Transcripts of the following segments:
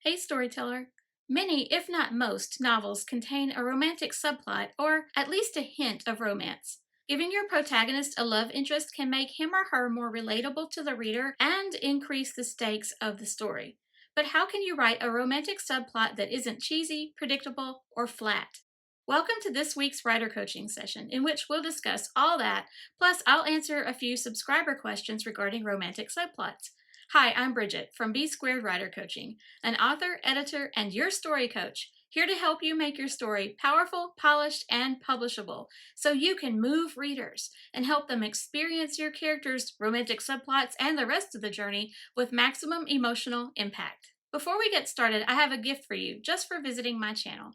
Hey storyteller! Many, if not most, novels contain a romantic subplot or at least a hint of romance. Giving your protagonist a love interest can make him or her more relatable to the reader and increase the stakes of the story. But how can you write a romantic subplot that isn't cheesy, predictable, or flat? Welcome to this week's writer coaching session, in which we'll discuss all that, plus I'll answer a few subscriber questions regarding romantic subplots. Hi, I'm Bridget from B Squared Writer Coaching, an author, editor, and your story coach, here to help you make your story powerful, polished, and publishable so you can move readers and help them experience your characters' romantic subplots and the rest of the journey with maximum emotional impact. Before we get started, I have a gift for you just for visiting my channel.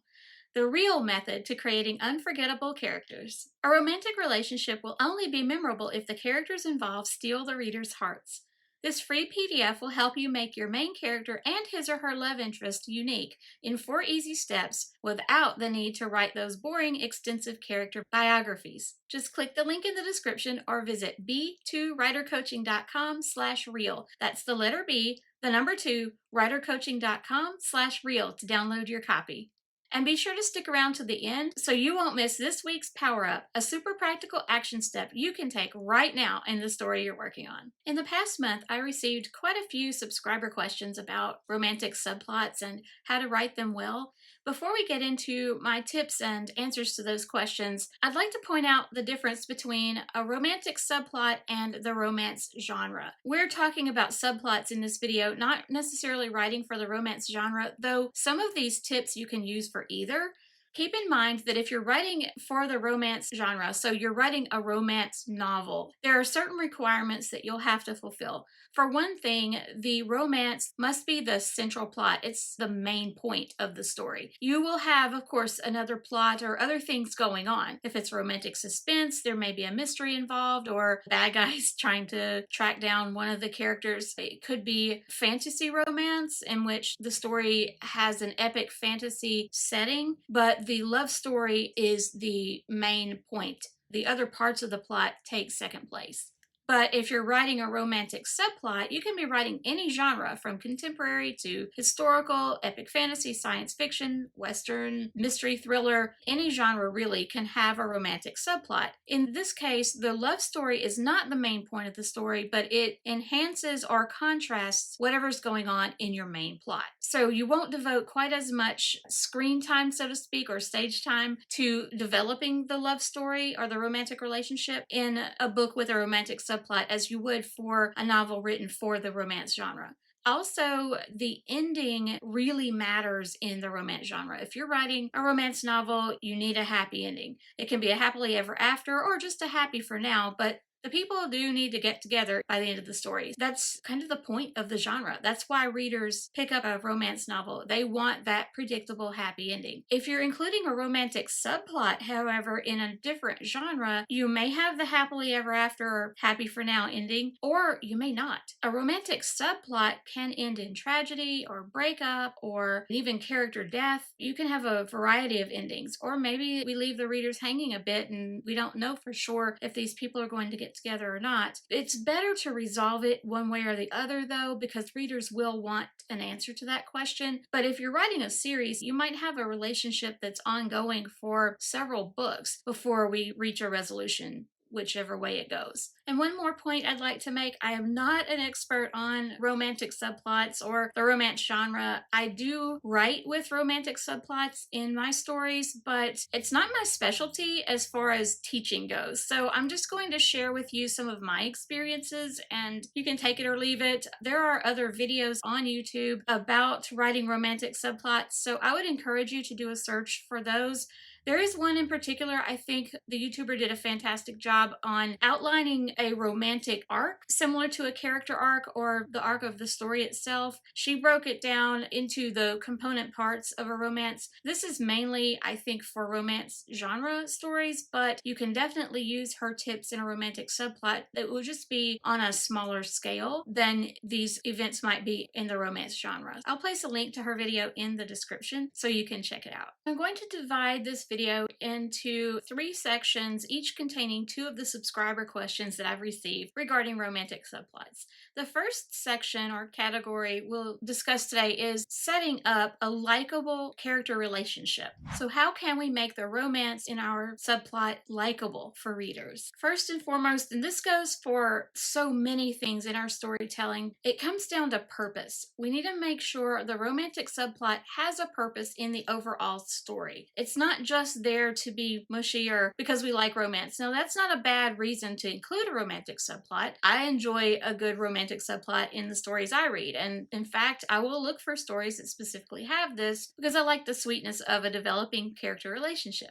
The real method to creating unforgettable characters. A romantic relationship will only be memorable if the characters involved steal the reader's hearts. This free PDF will help you make your main character and his or her love interest unique in 4 easy steps without the need to write those boring, extensive character biographies. Just click the link in the description or visit b2writercoaching.com/reel. That's the letter B, the number 2, writercoaching.com/reel to download your copy. And be sure to stick around to the end so you won't miss this week's Power Up, a super practical action step you can take right now in the story you're working on. In the past month, I received quite a few subscriber questions about romantic subplots and how to write them well. Before we get into my tips and answers to those questions, I'd like to point out the difference between a romantic subplot and the romance genre. We're talking about subplots in this video, not necessarily writing for the romance genre, though some of these tips you can use for either. Keep in mind that if you're writing for the romance genre, so you're writing a romance novel, there are certain requirements that you'll have to fulfill. For one thing, the romance must be the central plot. It's the main point of the story. You will have, of course, another plot or other things going on. If it's romantic suspense, there may be a mystery involved or bad guys trying to track down one of the characters. It could be fantasy romance in which the story has an epic fantasy setting, but the love story is the main point. The other parts of the plot take second place. But if you're writing a romantic subplot, you can be writing any genre from contemporary to historical, epic fantasy, science fiction, western, mystery, thriller. Any genre really can have a romantic subplot. In this case, the love story is not the main point of the story, but it enhances or contrasts whatever's going on in your main plot. So you won't devote quite as much screen time, so to speak, or stage time to developing the love story or the romantic relationship in a book with a romantic subplot as you would for a novel written for the romance genre. Also, the ending really matters in the romance genre. If you're writing a romance novel, you need a happy ending. It can be a happily ever after or just a happy for now, but the people do need to get together by the end of the story. That's kind of the point of the genre. That's why readers pick up a romance novel. They want that predictable happy ending. If you're including a romantic subplot, however, in a different genre, you may have the happily ever after or happy for now ending, or you may not. A romantic subplot can end in tragedy or breakup or even character death. You can have a variety of endings, or maybe we leave the readers hanging a bit and we don't know for sure if these people are going to get together or not. It's better to resolve it one way or the other, though, because readers will want an answer to that question. But if you're writing a series, you might have a relationship that's ongoing for several books before we reach a resolution, whichever way it goes. And one more point I'd like to make, I am not an expert on romantic subplots or the romance genre. I do write with romantic subplots in my stories, but it's not my specialty as far as teaching goes. So I'm just going to share with you some of my experiences and you can take it or leave it. There are other videos on YouTube about writing romantic subplots, so I would encourage you to do a search for those. There is one in particular, I think the YouTuber did a fantastic job on outlining a romantic arc, similar to a character arc or the arc of the story itself. She broke it down into the component parts of a romance. This is mainly, I think, for romance genre stories, but you can definitely use her tips in a romantic subplot that will just be on a smaller scale than these events might be in the romance genre. I'll place a link to her video in the description so you can check it out. I'm going to divide this video into 3 sections, each containing 2 of the subscriber questions that I've received regarding romantic subplots. The first section or category we'll discuss today is setting up a likable character relationship. So how can we make the romance in our subplot likable for readers? First and foremost, and this goes for so many things in our storytelling, it comes down to purpose. We need to make sure the romantic subplot has a purpose in the overall story. It's not just there to be mushy or because we like romance. Now, that's not a bad reason to include a romantic subplot. I enjoy a good romantic subplot in the stories I read, and in fact, I will look for stories that specifically have this because I like the sweetness of a developing character relationship.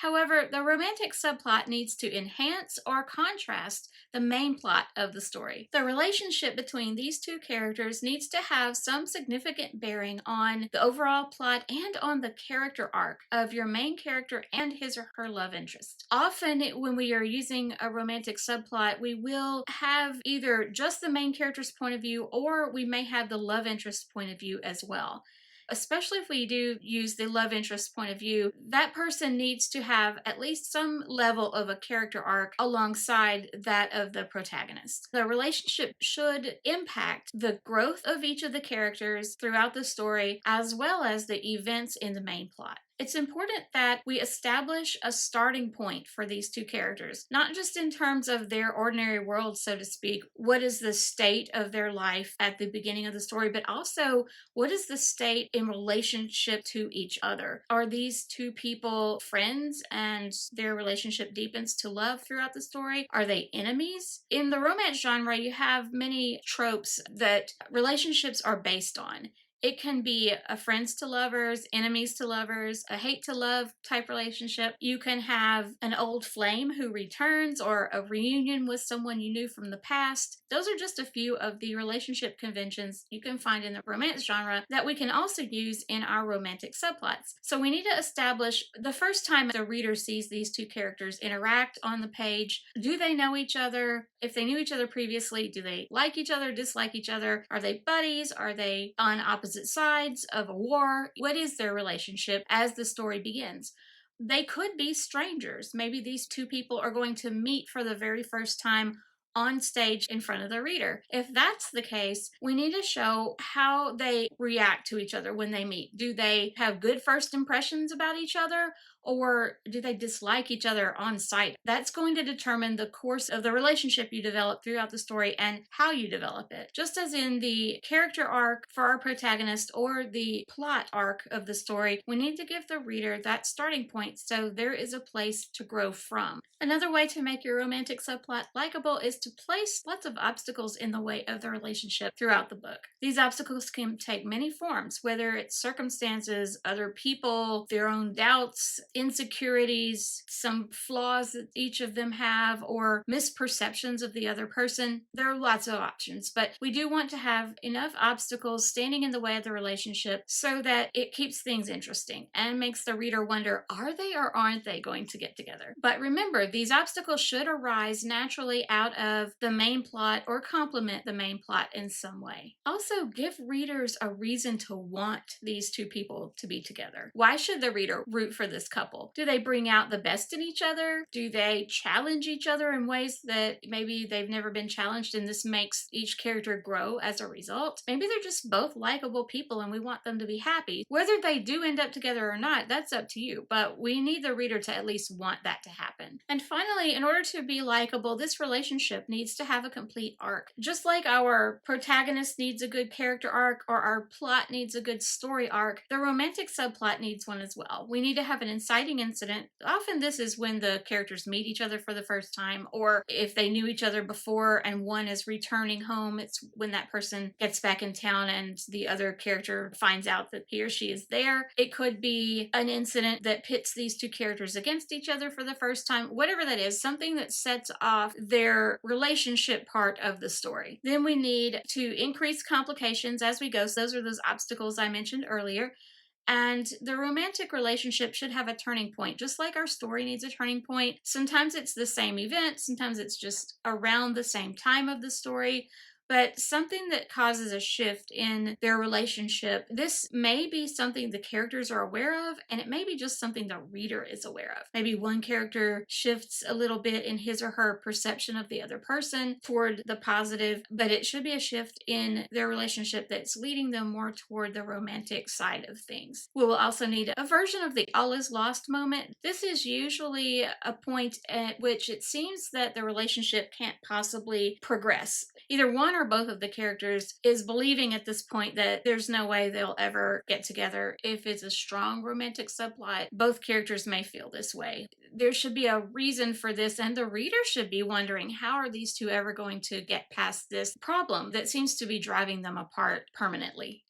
However, the romantic subplot needs to enhance or contrast the main plot of the story. The relationship between these 2 characters needs to have some significant bearing on the overall plot and on the character arc of your main character and his or her love interest. Often, when we are using a romantic subplot, we will have either just the main character's point of view, or we may have the love interest point of view as well. Especially if we do use the love interest point of view, that person needs to have at least some level of a character arc alongside that of the protagonist. The relationship should impact the growth of each of the characters throughout the story, as well as the events in the main plot. It's important that we establish a starting point for these 2 characters, not just in terms of their ordinary world, so to speak. What is the state of their life at the beginning of the story, but also what is the state in relationship to each other? Are these 2 people friends and their relationship deepens to love throughout the story? Are they enemies? In the romance genre, you have many tropes that relationships are based on. It can be a friends to lovers, enemies to lovers, a hate to love type relationship. You can have an old flame who returns, or a reunion with someone you knew from the past. Those are just a few of the relationship conventions you can find in the romance genre that we can also use in our romantic subplots. So we need to establish the first time the reader sees these 2 characters interact on the page. Do they know each other? If they knew each other previously, do they like each other, dislike each other? Are they buddies? Are they on opposite sides of a war? What is their relationship as the story begins? They could be strangers. Maybe these 2 people are going to meet for the very first time on stage in front of the reader. If that's the case, we need to show how they react to each other when they meet. Do they have good first impressions about each other, or do they dislike each other on sight? That's going to determine the course of the relationship you develop throughout the story and how you develop it. Just as in the character arc for our protagonist or the plot arc of the story, we need to give the reader that starting point so there is a place to grow from. Another way to make your romantic subplot likable is to place lots of obstacles in the way of the relationship throughout the book. These obstacles can take many forms, whether it's circumstances, other people, their own doubts, insecurities, some flaws that each of them have, or misperceptions of the other person. There are lots of options, but we do want to have enough obstacles standing in the way of the relationship so that it keeps things interesting and makes the reader wonder, are they or aren't they going to get together? But remember, these obstacles should arise naturally out of the main plot or complement the main plot in some way. Also, give readers a reason to want these 2 people to be together. Why should the reader root for this couple? Do they bring out the best in each other? Do they challenge each other in ways that maybe they've never been challenged, and this makes each character grow as a result? Maybe they're just both likable people and we want them to be happy. Whether they do end up together or not, that's up to you, but we need the reader to at least want that to happen. And finally, in order to be likable, this relationship needs to have a complete arc. Just like our protagonist needs a good character arc, or our plot needs a good story arc, the romantic subplot needs one as well. We need to have an inciting incident. Often this is when the characters meet each other for the first time, or if they knew each other before and one is returning home, it's when that person gets back in town and the other character finds out that he or she is there. It could be an incident that pits these 2 characters against each other for the first time. Whatever that is, something that sets off their relationship part of the story. Then we need to increase complications as we go. So those are those obstacles I mentioned earlier. And the romantic relationship should have a turning point, just like our story needs a turning point. Sometimes it's the same event, sometimes it's just around the same time of the story. but something that causes a shift in their relationship. This may be something the characters are aware of, and it may be just something the reader is aware of. Maybe one character shifts a little bit in his or her perception of the other person toward the positive, but it should be a shift in their relationship that's leading them more toward the romantic side of things. We will also need a version of the all is lost moment. This is usually a point at which it seems that the relationship can't possibly progress. Either one or both of the characters is believing at this point that there's no way they'll ever get together. If it's a strong romantic subplot, both characters may feel this way. There should be a reason for this, and the reader should be wondering, how are these two ever going to get past this problem that seems to be driving them apart permanently?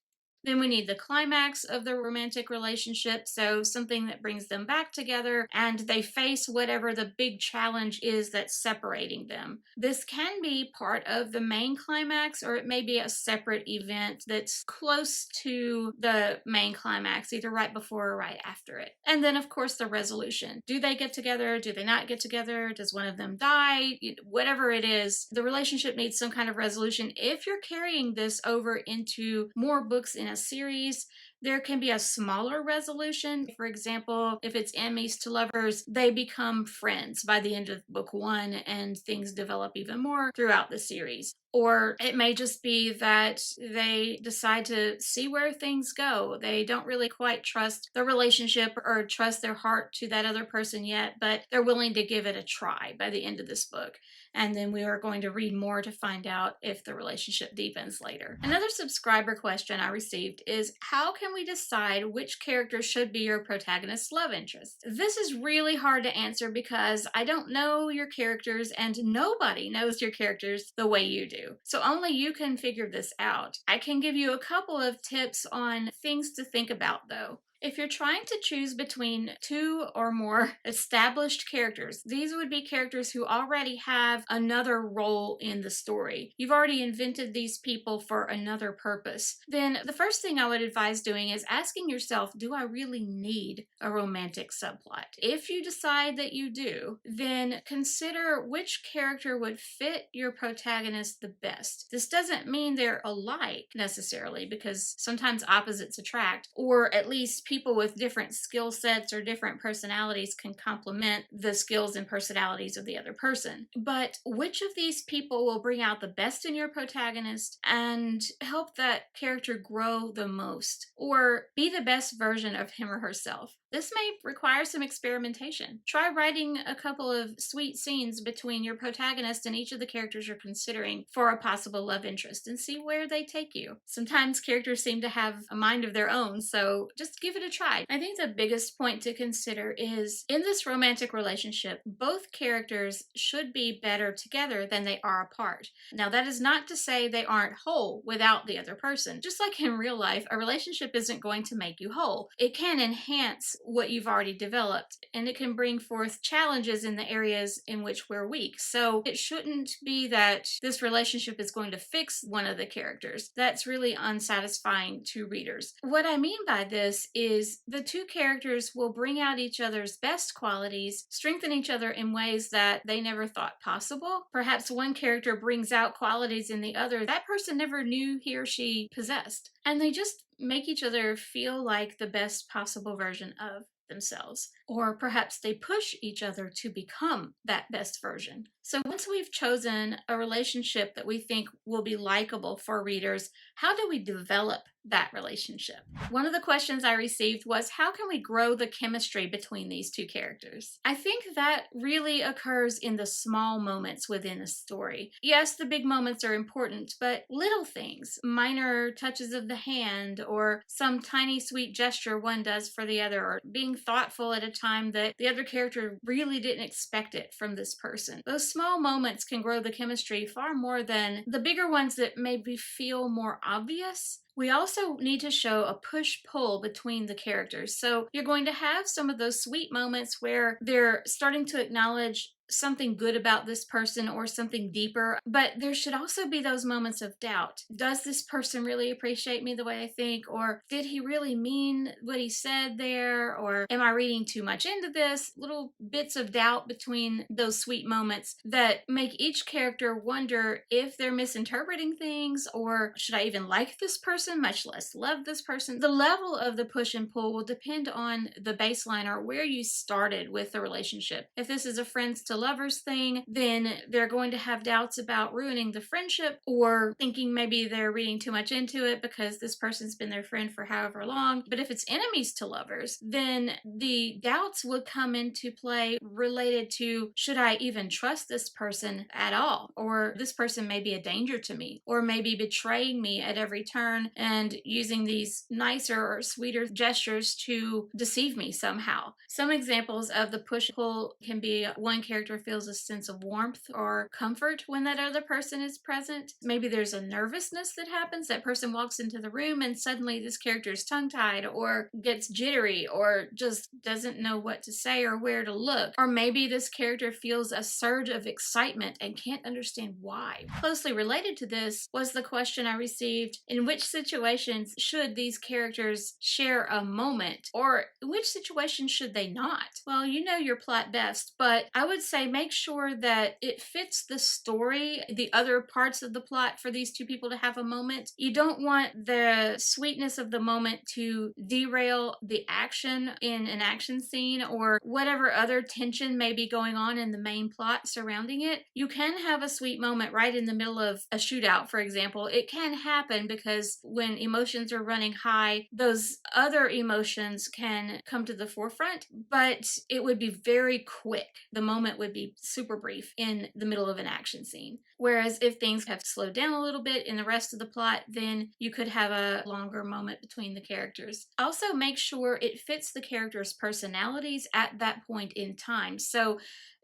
Then we need the climax of the romantic relationship, so something that brings them back together and they face whatever the big challenge is that's separating them. This can be part of the main climax, or it may be a separate event that's close to the main climax, either right before or right after it. And then, of course, the resolution. Do they get together? Do they not get together? Does one of them die? Whatever it is, the relationship needs some kind of resolution. If you're carrying this over into more books in a series, there can be a smaller resolution. For example, if it's enemies to lovers, they become friends by the end of book one and things develop even more throughout the series. Or it may just be that they decide to see where things go. They don't really quite trust the relationship or trust their heart to that other person yet, but they're willing to give it a try by the end of this book. And then we are going to read more to find out if the relationship deepens later. Another subscriber question I received is, how can we decide which character should be your protagonist's love interest? This is really hard to answer because I don't know your characters and nobody knows your characters the way you do. So only you can figure this out. I can give you a couple of tips on things to think about though. If you're trying to choose between two or more established characters, these would be characters who already have another role in the story. You've already invented these people for another purpose. Then the first thing I would advise doing is asking yourself, do I really need a romantic subplot? If you decide that you do, then consider which character would fit your protagonist the best. This doesn't mean they're alike necessarily, because sometimes opposites attract, or at least people with different skill sets or different personalities can complement the skills and personalities of the other person. But which of these people will bring out the best in your protagonist and help that character grow the most, or be the best version of him or herself? This may require some experimentation. Try writing a couple of sweet scenes between your protagonist and each of the characters you're considering for a possible love interest and see where they take you. Sometimes characters seem to have a mind of their own, so just give it a try. I think the biggest point to consider is, in this romantic relationship, both characters should be better together than they are apart. Now, that is not to say they aren't whole without the other person. Just like in real life, a relationship isn't going to make you whole. It can enhance what you've already developed, and it can bring forth challenges in the areas in which we're weak. So it shouldn't be that this relationship is going to fix one of the characters. That's really unsatisfying to readers. What I mean by this is the two characters will bring out each other's best qualities, strengthen each other in ways that they never thought possible. Perhaps one character brings out qualities in the other that person never knew he or she possessed, and they just make each other feel like the best possible version of themselves. Or perhaps they push each other to become that best version. So once we've chosen a relationship that we think will be likable for readers, how do we develop that relationship? One of the questions I received was, how can we grow the chemistry between these two characters? I think that really occurs in the small moments within a story. Yes, the big moments are important, but little things, minor touches of the hand, or some tiny sweet gesture one does for the other, or being thoughtful at a time that the other character really didn't expect it from this person. Those small moments can grow the chemistry far more than the bigger ones that maybe feel more obvious. We also need to show a push-pull between the characters. So you're going to have some of those sweet moments where they're starting to acknowledge something good about this person or something deeper, but there should also be those moments of doubt. Does this person really appreciate me the way I think? Or did he really mean what he said there? Or am I reading too much into this? Little bits of doubt between those sweet moments that make each character wonder if they're misinterpreting things, or should I even like this person, much less love this person? The level of the push and pull will depend on the baseline or where you started with the relationship. If this is a friends to lovers thing, then they're going to have doubts about ruining the friendship, or thinking maybe they're reading too much into it because this person's been their friend for however long. But if it's enemies to lovers, then the doubts would come into play related to, should I even trust this person at all? Or this person may be a danger to me, or maybe betraying me at every turn and using these nicer or sweeter gestures to deceive me somehow. Some examples of the push-pull can be one character feels a sense of warmth or comfort when that other person is present. Maybe there's a nervousness that happens. That person walks into the room and suddenly this character is tongue-tied or gets jittery or just doesn't know what to say or where to look. Or maybe this character feels a surge of excitement and can't understand why. Closely related to this was the question I received: in which situations should these characters share a moment, or in which situations should they not? Well, you know your plot best, but I would say make sure that it fits the story, the other parts of the plot, for these two people to have a moment. You don't want the sweetness of the moment to derail the action in an action scene or whatever other tension may be going on in the main plot surrounding it. You can have a sweet moment right in the middle of a shootout, for example. It can happen because when emotions are running high, those other emotions can come to the forefront, but it would be very quick. The moment would be super brief in the middle of an action scene. Whereas if things have slowed down a little bit in the rest of the plot, then you could have a longer moment between the characters. Also, make sure it fits the characters' personalities at that point in time. So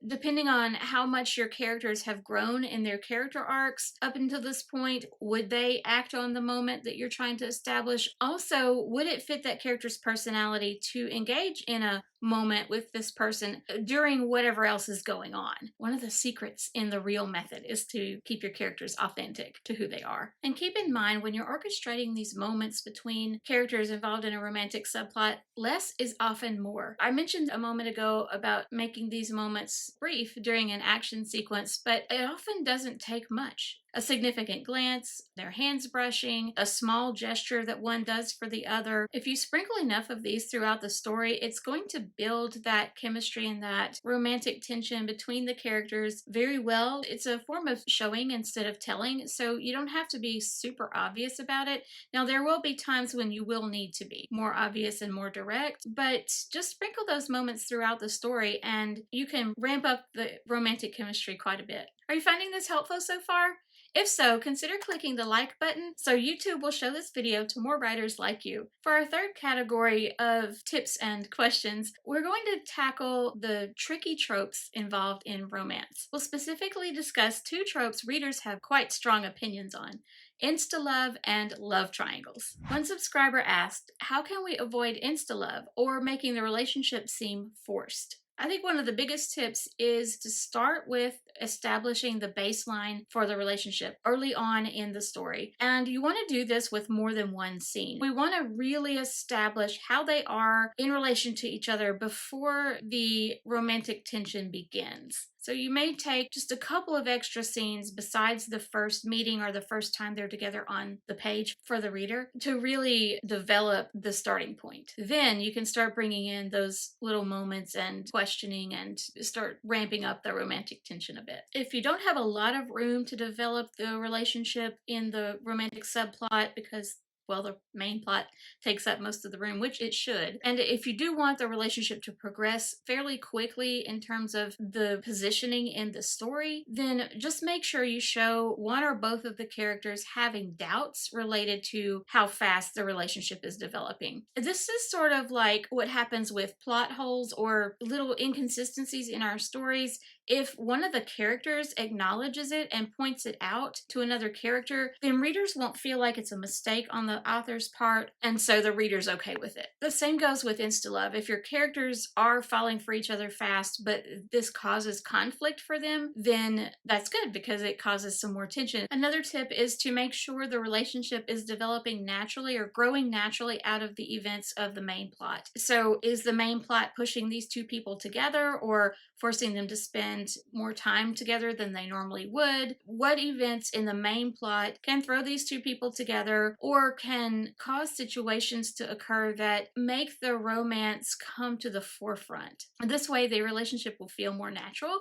depending on how much your characters have grown in their character arcs up until this point, would they act on the moment that you're trying to establish? Also, would it fit that character's personality to engage in a moment with this person during whatever else is going on? One of the secrets in the real method is to keep your characters authentic to who they are. And keep in mind, when you're orchestrating these moments between characters involved in a romantic subplot, less is often more. I mentioned a moment ago about making these moments brief during an action sequence, but it often doesn't take much. A significant glance, their hands brushing, a small gesture that one does for the other. If you sprinkle enough of these throughout the story, it's going to build that chemistry and that romantic tension between the characters very well. It's a form of showing instead of telling, so you don't have to be super obvious about it. Now, there will be times when you will need to be more obvious and more direct, but just sprinkle those moments throughout the story and you can ramp up the romantic chemistry quite a bit. Are you finding this helpful so far? If so, consider clicking the like button so YouTube will show this video to more writers like you. For our third category of tips and questions, we're going to tackle the tricky tropes involved in romance. We'll specifically discuss two tropes readers have quite strong opinions on: Insta-Love and love triangles. One subscriber asked, how can we avoid Insta-Love or making the relationship seem forced? I think one of the biggest tips is to start with establishing the baseline for the relationship early on in the story. And you want to do this with more than one scene. We want to really establish how they are in relation to each other before the romantic tension begins. So you may take just a couple of extra scenes besides the first meeting or the first time they're together on the page for the reader to really develop the starting point. Then you can start bringing in those little moments and questioning and start ramping up the romantic tension a bit. If you don't have a lot of room to develop the relationship in the romantic subplot because, well, the main plot takes up most of the room, which it should. And if you do want the relationship to progress fairly quickly in terms of the positioning in the story, then just make sure you show one or both of the characters having doubts related to how fast the relationship is developing. This is sort of like what happens with plot holes or little inconsistencies in our stories. If one of the characters acknowledges it and points it out to another character, then readers won't feel like it's a mistake on the author's part, and so the reader's okay with it. The same goes with Insta-Love. If your characters are falling for each other fast, but this causes conflict for them, then that's good because it causes some more tension. Another tip is to make sure the relationship is developing naturally or growing naturally out of the events of the main plot. So is the main plot pushing these two people together or forcing them to spend more time together than they normally would? What events in the main plot can throw these two people together or can cause situations to occur that make the romance come to the forefront? This way, the relationship will feel more natural.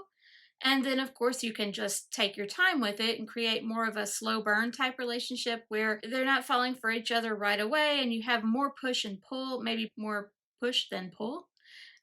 And then, of course, you can just take your time with it and create more of a slow burn type relationship where they're not falling for each other right away and you have more push and pull, maybe more push than pull.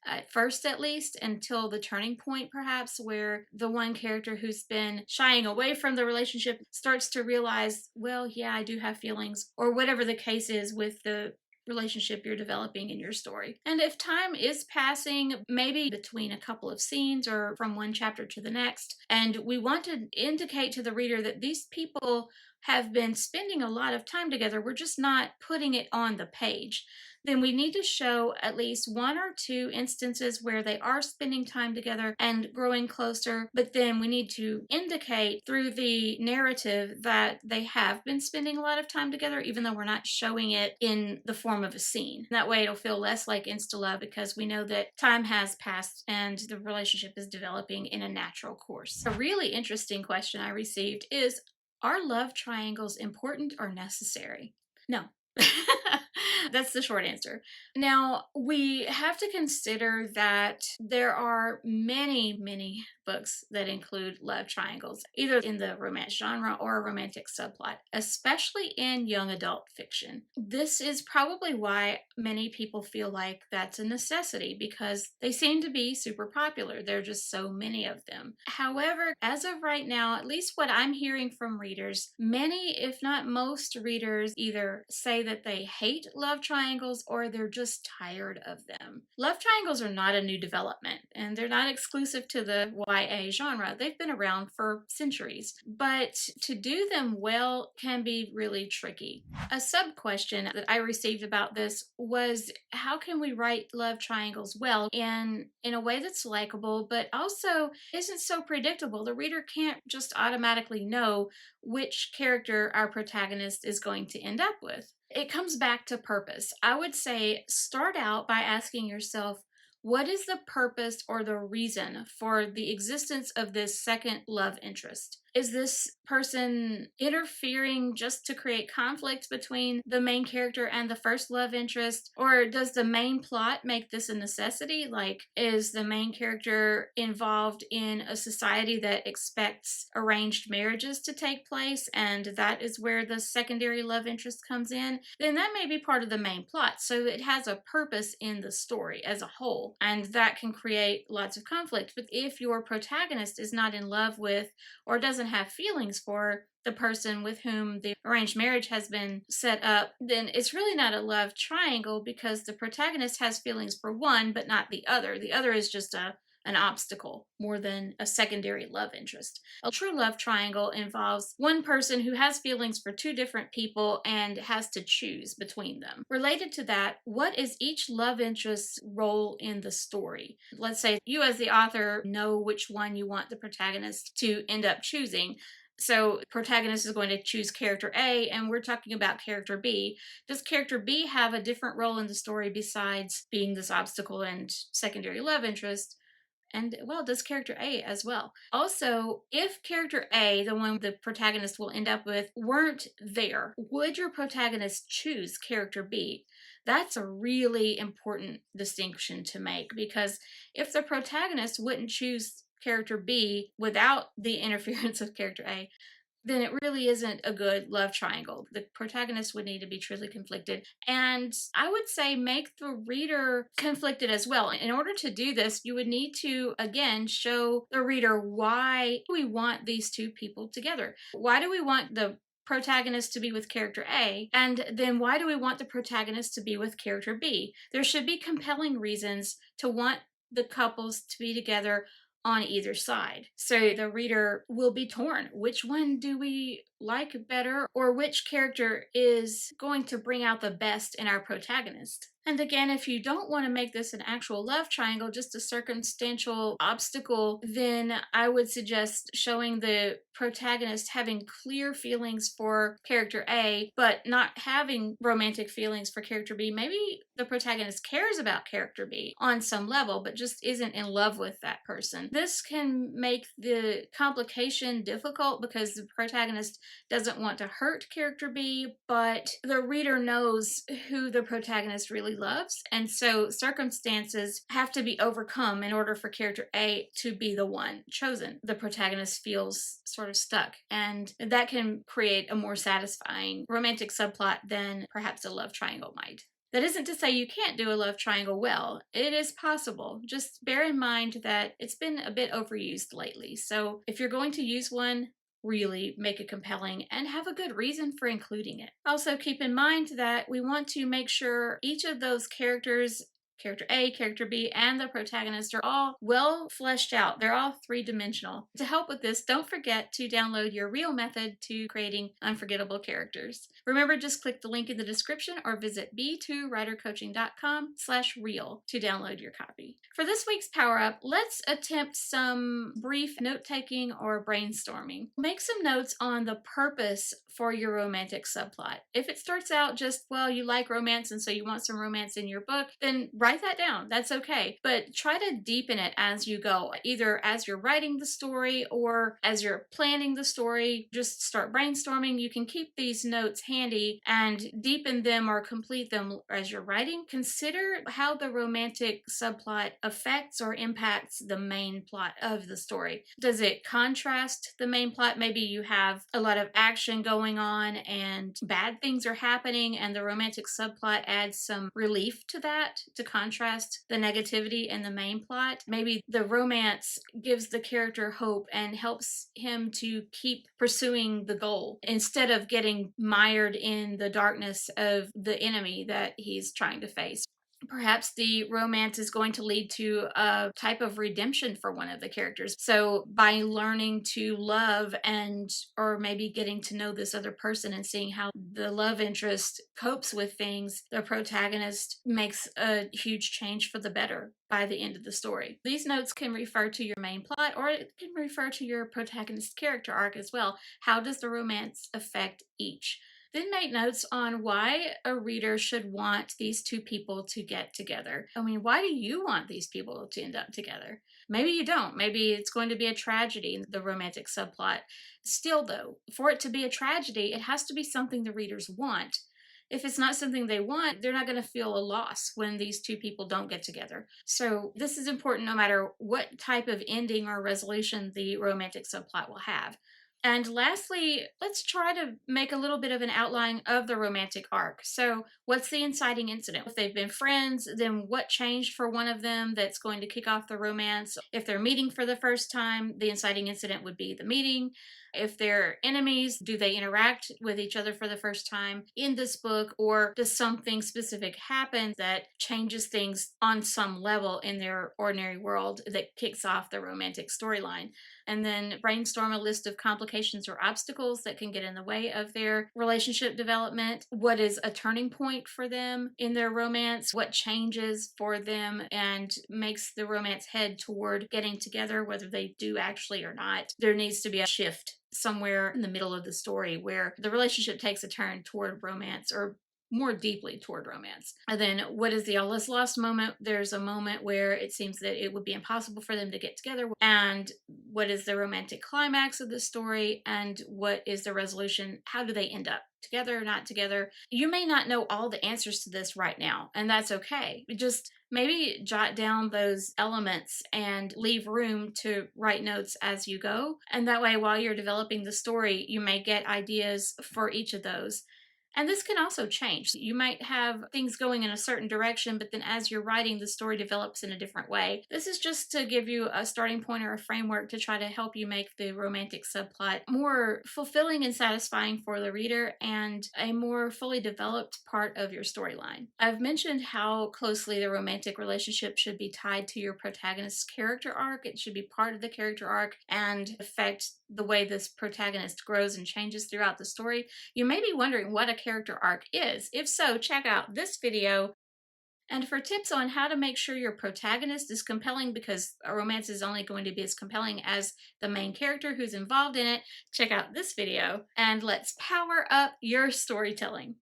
At first, at least, until the turning point, perhaps, where the one character who's been shying away from the relationship starts to realize, well, yeah, I do have feelings, or whatever the case is with the relationship you're developing in your story. And if time is passing, maybe between a couple of scenes or from one chapter to the next, and we want to indicate to the reader that these people have been spending a lot of time together, we're just not putting it on the page, then we need to show at least one or two instances where they are spending time together and growing closer. But then we need to indicate through the narrative that they have been spending a lot of time together, even though we're not showing it in the form of a scene. That way it'll feel less like Insta-Love because we know that time has passed and the relationship is developing in a natural course. A really interesting question I received is, are love triangles important or necessary? No. That's the short answer. Now, we have to consider that there are many, many books that include love triangles, either in the romance genre or a romantic subplot, especially in young adult fiction. This is probably why many people feel like that's a necessity because they seem to be super popular. There are just so many of them. However, as of right now, at least what I'm hearing from readers, many, if not most readers, either say that they hate love triangles or they're just tired of them. Love triangles are not a new development and they're not exclusive to the YA genre. They've been around for centuries, but to do them well can be really tricky. A sub question that I received about this was, how can we write love triangles well in a way that's likable but also isn't so predictable? The reader can't just automatically know which character our protagonist is going to end up with. It comes back to purpose. I would say start out by asking yourself, what is the purpose or the reason for the existence of this second love interest? Is this person interfering just to create conflict between the main character and the first love interest? Or does the main plot make this a necessity? Like, is the main character involved in a society that expects arranged marriages to take place, and that is where the secondary love interest comes in? Then that may be part of the main plot. So it has a purpose in the story as a whole, and that can create lots of conflict. But if your protagonist is not in love with or doesn't have feelings for the person with whom the arranged marriage has been set up, then it's really not a love triangle because the protagonist has feelings for one but not the other. The other is just an obstacle more than a secondary love interest. A true love triangle involves one person who has feelings for two different people and has to choose between them. Related to that, what is each love interest's role in the story? Let's say you as the author know which one you want the protagonist to end up choosing. So protagonist is going to choose character A and we're talking about character B. Does character B have a different role in the story besides being this obstacle and secondary love interest? And, well, does character A as well. Also, if character A, the one the protagonist will end up with, weren't there, would your protagonist choose character B? That's a really important distinction to make because if the protagonist wouldn't choose character B without the interference of character A, then it really isn't a good love triangle. The protagonist would need to be truly conflicted. And I would say make the reader conflicted as well. In order to do this, you would need to, again, show the reader why we want these two people together. Why do we want the protagonist to be with character A? And then why do we want the protagonist to be with character B? There should be compelling reasons to want the couples to be together on either side. So the reader will be torn. Which one do we like better, or which character is going to bring out the best in our protagonist? And again, if you don't want to make this an actual love triangle, just a circumstantial obstacle, then I would suggest showing the protagonist having clear feelings for character A, but not having romantic feelings for character B. Maybe the protagonist cares about character B on some level, but just isn't in love with that person. This can make the complication difficult because the protagonist doesn't want to hurt character B, but the reader knows who the protagonist really loves. And so circumstances have to be overcome in order for character A to be the one chosen. The protagonist feels sort of stuck, and that can create a more satisfying romantic subplot than perhaps a love triangle might. That isn't to say you can't do a love triangle well. It is possible. Just bear in mind that it's been a bit overused lately. So if you're going to use one, really make it compelling and have a good reason for including it. Also, keep in mind that we want to make sure each of those characters, character A, character B, and the protagonist, are all well fleshed out. They're all three-dimensional. To help with this, don't forget to download your Reel method to creating unforgettable characters. Remember, just click the link in the description or visit b2writercoaching.com/reel to download your copy. For this week's Power Up, let's attempt some brief note-taking or brainstorming. Make some notes on the purpose for your romantic subplot. If it starts out just, well, you like romance and so you want some romance in your book, then write that down. That's okay. But try to deepen it as you go, either as you're writing the story or as you're planning the story. Just start brainstorming. You can keep these notes handy and deepen them or complete them as you're writing. Consider how the romantic subplot affects or impacts the main plot of the story. Does it contrast the main plot? Maybe you have a lot of action going on and bad things are happening, and the romantic subplot adds some relief to that to contrast the negativity in the main plot. Maybe the romance gives the character hope and helps him to keep pursuing the goal instead of getting mired in the darkness of the enemy that he's trying to face. Perhaps the romance is going to lead to a type of redemption for one of the characters. So by learning to love or maybe getting to know this other person and seeing how the love interest copes with things, the protagonist makes a huge change for the better by the end of the story. These notes can refer to your main plot, or it can refer to your protagonist character arc as well. How does the romance affect each? Then make notes on why a reader should want these two people to get together. I mean, why do you want these people to end up together? Maybe you don't. Maybe it's going to be a tragedy in the romantic subplot. Still, though, for it to be a tragedy, it has to be something the readers want. If it's not something they want, they're not going to feel a loss when these two people don't get together. So this is important no matter what type of ending or resolution the romantic subplot will have. And lastly, let's try to make a little bit of an outline of the romantic arc. So what's the inciting incident? If they've been friends, then what changed for one of them that's going to kick off the romance? If they're meeting for the first time, the inciting incident would be the meeting. If they're enemies, do they interact with each other for the first time in this book, or does something specific happen that changes things on some level in their ordinary world that kicks off the romantic storyline? And then brainstorm a list of complications or obstacles that can get in the way of their relationship development. What is a turning point for them in their romance? What changes for them and makes the romance head toward getting together, whether they do actually or not? There needs to be a shift somewhere in the middle of the story where the relationship takes a turn toward romance, or more deeply toward romance. And then what is the all is lost moment? There's a moment where it seems that it would be impossible for them to get together. And what is the romantic climax of the story? And what is the resolution? How do they end up? Together or not together? You may not know all the answers to this right now, and that's okay. Just maybe jot down those elements and leave room to write notes as you go. And that way, while you're developing the story, you may get ideas for each of those. And this can also change. You might have things going in a certain direction, but then as you're writing, the story develops in a different way. This is just to give you a starting point or a framework to try to help you make the romantic subplot more fulfilling and satisfying for the reader and a more fully developed part of your storyline. I've mentioned how closely the romantic relationship should be tied to your protagonist's character arc. It should be part of the character arc and affect the way this protagonist grows and changes throughout the story. You may be wondering what a character arc is. If so, check out this video. And for tips on how to make sure your protagonist is compelling, because a romance is only going to be as compelling as the main character who's involved in it, check out this video. And let's power up your storytelling.